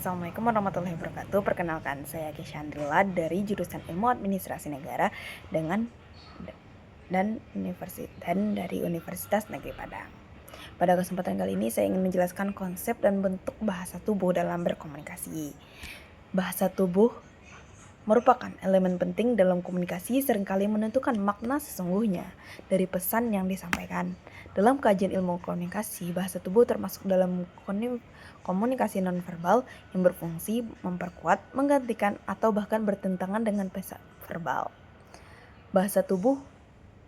Assalamualaikum warahmatullahi wabarakatuh. Perkenalkan, saya Kishandrila dari jurusan Ilmu Administrasi Negara dan dari Universitas Negeri Padang. Pada kesempatan kali ini saya ingin menjelaskan konsep dan bentuk bahasa tubuh dalam berkomunikasi. Bahasa tubuh merupakan elemen penting dalam komunikasi, seringkali menentukan makna sesungguhnya dari pesan yang disampaikan. Dalam kajian ilmu komunikasi, bahasa tubuh termasuk dalam komunikasi nonverbal yang berfungsi memperkuat, menggantikan, atau bahkan bertentangan dengan pesan verbal. Bahasa tubuh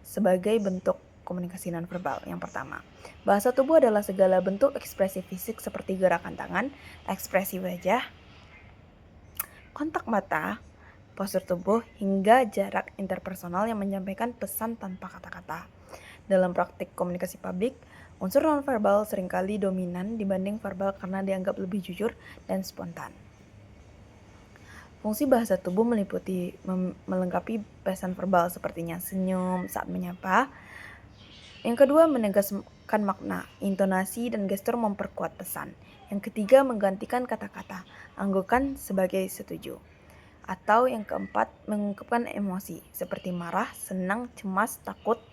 sebagai bentuk komunikasi nonverbal. Yang pertama, bahasa tubuh adalah segala bentuk ekspresi fisik seperti gerakan tangan, ekspresi wajah, kontak mata, postur tubuh, hingga jarak interpersonal yang menyampaikan pesan tanpa kata-kata. Dalam praktik komunikasi publik, unsur nonverbal seringkali dominan dibanding verbal karena dianggap lebih jujur dan spontan. Fungsi bahasa tubuh meliputi melengkapi pesan verbal sepertinya senyum saat menyapa. Yang kedua, menegaskan makna, intonasi dan gestur memperkuat pesan. Yang ketiga, menggantikan kata-kata, anggukan sebagai setuju. Atau yang keempat, mengungkapkan emosi seperti marah, senang, cemas, takut.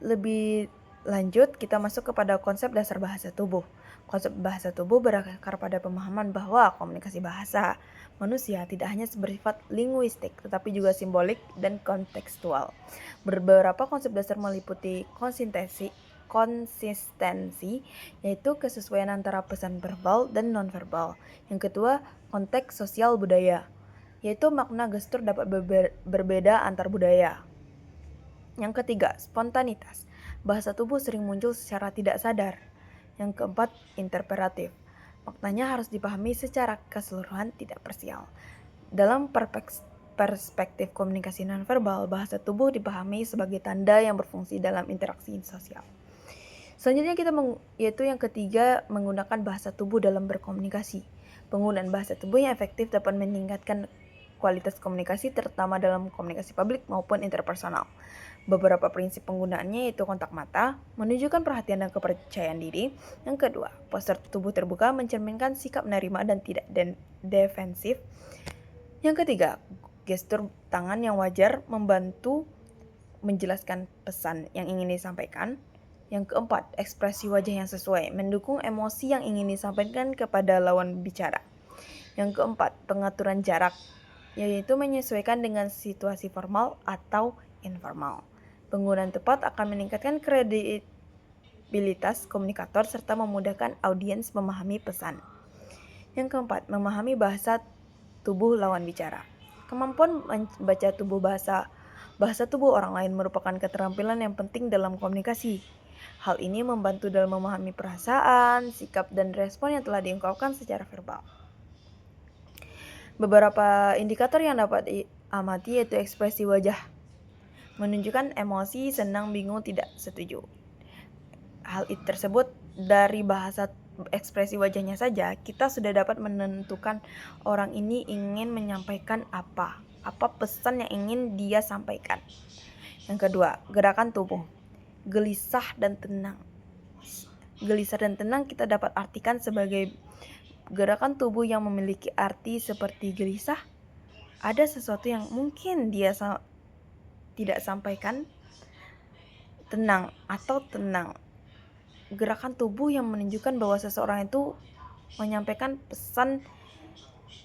Lebih lanjut, kita masuk kepada konsep dasar bahasa tubuh. Konsep bahasa tubuh berakar pada pemahaman bahwa komunikasi bahasa manusia tidak hanya bersifat linguistik, tetapi juga simbolik dan kontekstual. Beberapa konsep dasar meliputi konsistensi, yaitu kesesuaian antara pesan verbal dan nonverbal. Yang kedua, konteks sosial budaya, yaitu makna gestur dapat berbeda antar budaya. Yang ketiga, spontanitas. Bahasa tubuh sering muncul secara tidak sadar. Yang keempat, interpretatif. Maknanya harus dipahami secara keseluruhan, tidak parsial. Dalam perspektif komunikasi nonverbal, bahasa tubuh dipahami sebagai tanda yang berfungsi dalam interaksi sosial. Selanjutnya yaitu yang ketiga, menggunakan bahasa tubuh dalam berkomunikasi. Penggunaan bahasa tubuh yang efektif dapat meningkatkan kualitas komunikasi, terutama dalam komunikasi publik maupun interpersonal. Beberapa prinsip penggunaannya yaitu kontak mata, menunjukkan perhatian dan kepercayaan diri. Yang kedua, postur tubuh terbuka, mencerminkan sikap menerima dan tidak defensif. Yang ketiga, gestur tangan yang wajar, membantu menjelaskan pesan yang ingin disampaikan. Yang keempat, ekspresi wajah yang sesuai, mendukung emosi yang ingin disampaikan kepada lawan bicara. Yang keempat, pengaturan jarak, yaitu menyesuaikan dengan situasi formal atau informal. Penggunaan tepat akan meningkatkan kredibilitas komunikator serta memudahkan audiens memahami pesan. Yang keempat, memahami bahasa tubuh lawan bicara. Kemampuan membaca bahasa tubuh orang lain merupakan keterampilan yang penting dalam komunikasi. Hal ini membantu dalam memahami perasaan, sikap, dan respon yang telah diungkapkan secara verbal. Beberapa indikator yang dapat diamati yaitu ekspresi wajah, menunjukkan emosi, senang, bingung, tidak setuju. Hal itu tersebut dari bahasa ekspresi wajahnya saja, kita sudah dapat menentukan orang ini ingin menyampaikan apa pesan yang ingin dia sampaikan. Yang kedua, gerakan tubuh, gelisah dan tenang. Gelisah dan tenang kita dapat artikan sebagai gerakan tubuh yang memiliki arti seperti gelisah, ada sesuatu yang mungkin dia tidak sampaikan, tenang, gerakan tubuh yang menunjukkan bahwa seseorang itu menyampaikan pesan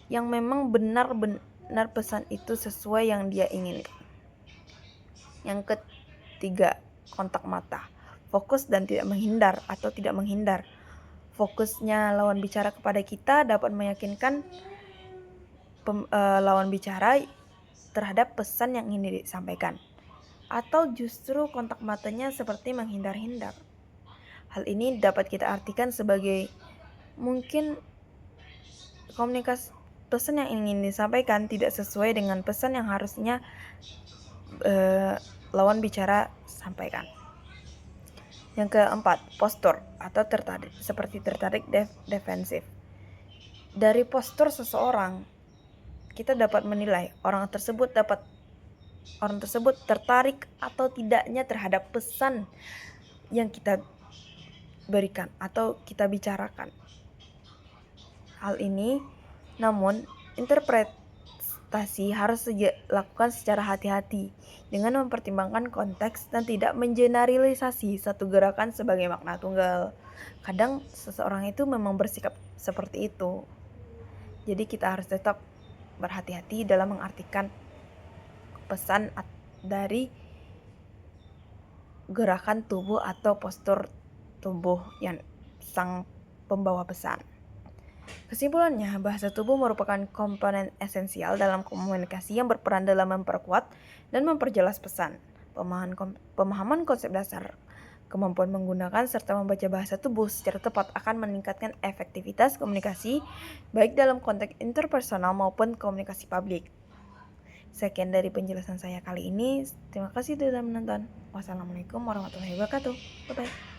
yang memang benar-benar pesan itu sesuai yang dia inginkan. Yang ketiga, kontak mata, fokus dan tidak menghindar. Fokusnya lawan bicara kepada kita dapat meyakinkan lawan bicara terhadap pesan yang ingin disampaikan, atau justru kontak matanya seperti menghindar-hindar. Hal ini dapat kita artikan sebagai mungkin komunikasi pesan yang ingin disampaikan tidak sesuai dengan pesan yang harusnya lawan bicara sampaikan. Yang keempat, postur atau tertarik defensif. Dari postur seseorang, kita dapat menilai orang tersebut tertarik atau tidaknya terhadap pesan yang kita berikan atau kita bicarakan. hal ini. Namun, interpretasi harus dilakukan secara hati-hati dengan mempertimbangkan konteks dan tidak mengeneralisasi satu gerakan sebagai makna tunggal. Kadang seseorang itu memang bersikap seperti itu. Jadi kita harus tetap berhati-hati dalam mengartikan pesan dari gerakan tubuh atau postur tubuh yang sang pembawa pesan. Kesimpulannya, bahasa tubuh merupakan komponen esensial dalam komunikasi yang berperan dalam memperkuat dan memperjelas pesan. Pemahaman konsep dasar, kemampuan menggunakan serta membaca bahasa tubuh secara tepat akan meningkatkan efektivitas komunikasi baik dalam konteks interpersonal maupun komunikasi publik. Sekian dari penjelasan saya kali ini. Terima kasih sudah menonton. Wassalamualaikum warahmatullahi wabarakatuh. Bye-bye.